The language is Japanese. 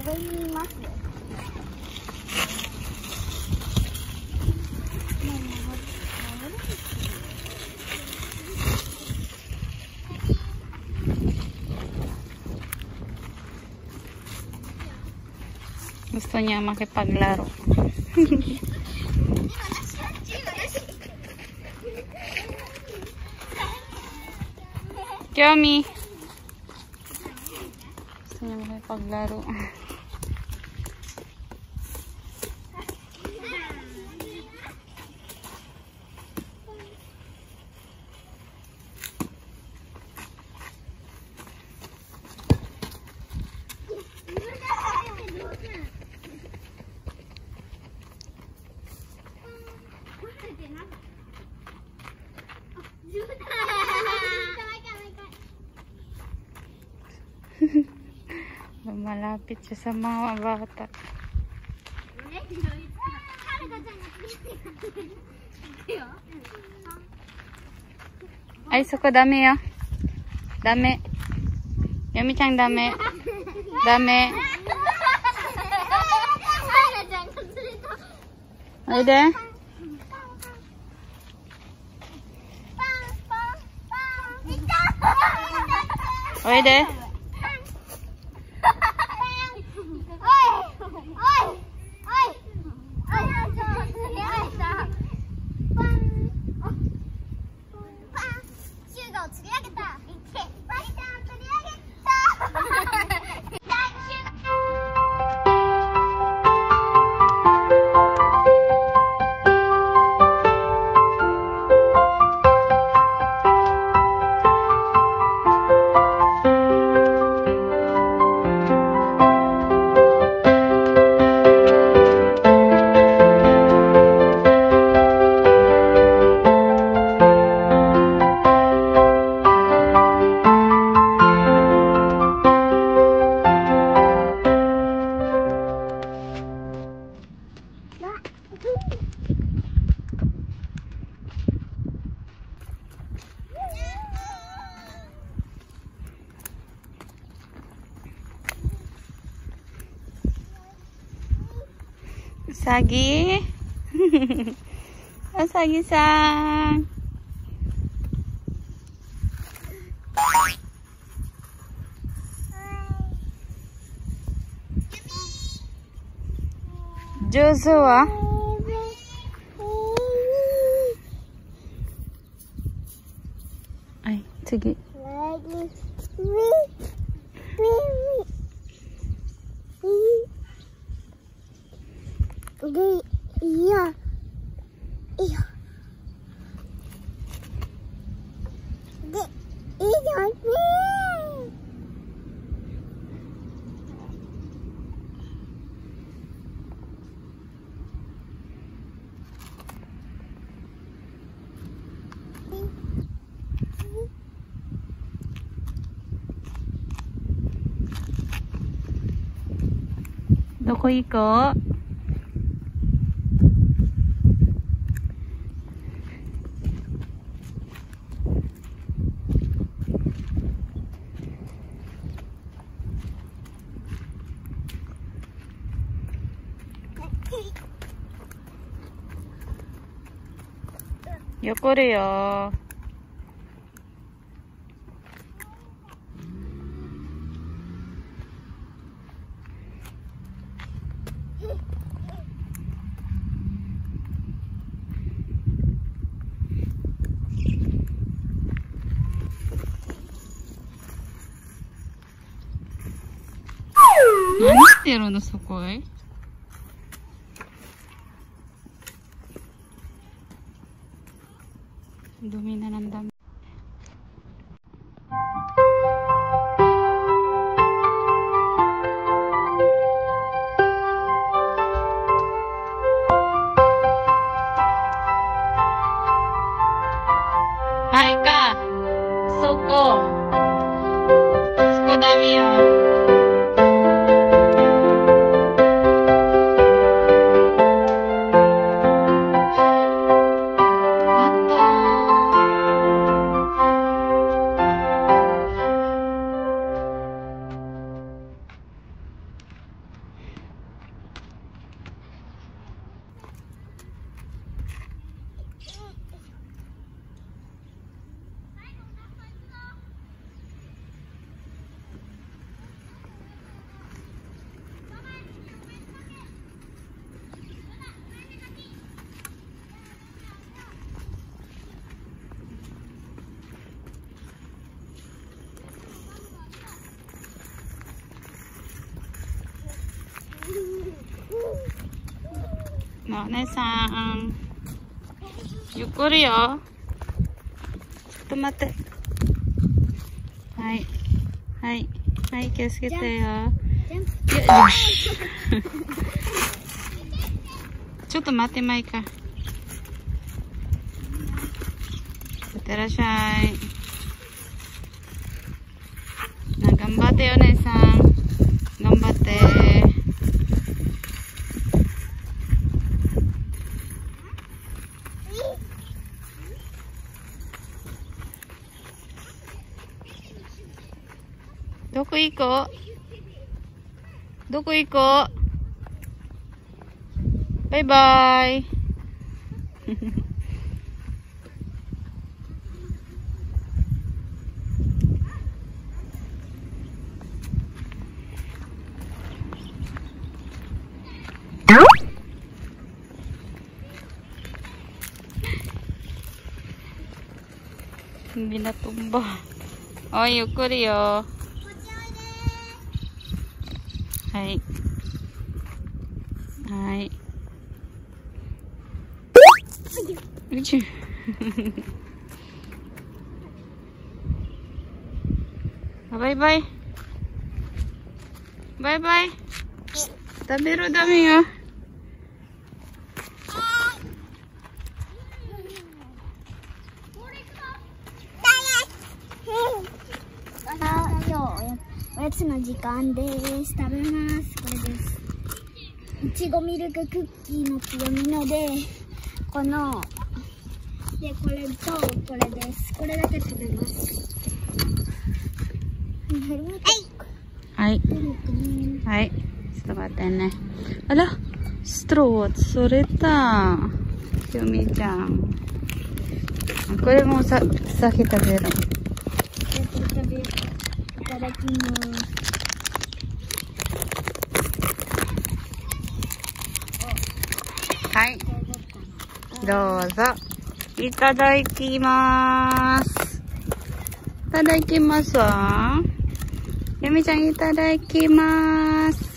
上にいます。Gusto niya makipaglaro. Kyomi. Gusto niya makipaglaro. Malapit siya sa mga bata. Ay, suko dami yo. Dami. Yomi-chan dami. Dami. Oide. Oide. Sagi. Asagi-san. Joshua. Ay, sige. Iya. Iya. Iya. Doko iko? Yokore yo.何してるのそこへ。Dumi na ng dami. Hai ka. Suko. Suko dami yo. Ato. なお姉さん。ゆっくりよ。ちょっと待って。はい。はい。はい、気をつけてよ。よし。ちょっと待って、マイカ。いってらっしゃい。頑張ってよ、姉さん。頑張って。どこ行こう？どこ行こう？バイバイ。Hindi natumba. Oh, ゆっくりよ。はい。はい。うち。バイバイ。バイバイ。食べるダメよ。おやつの時間です。食べます。これです。いちごミルククッキーの強みので、この、で、これと、これです。これだけ食べます。はい。はい。ちょっと待ってね。あら、ストロー、それた。ひよみちゃん。これも先食べる。いただきます。はい。どうぞ。いただきます。いただきますわ。ゆみちゃんいただきます。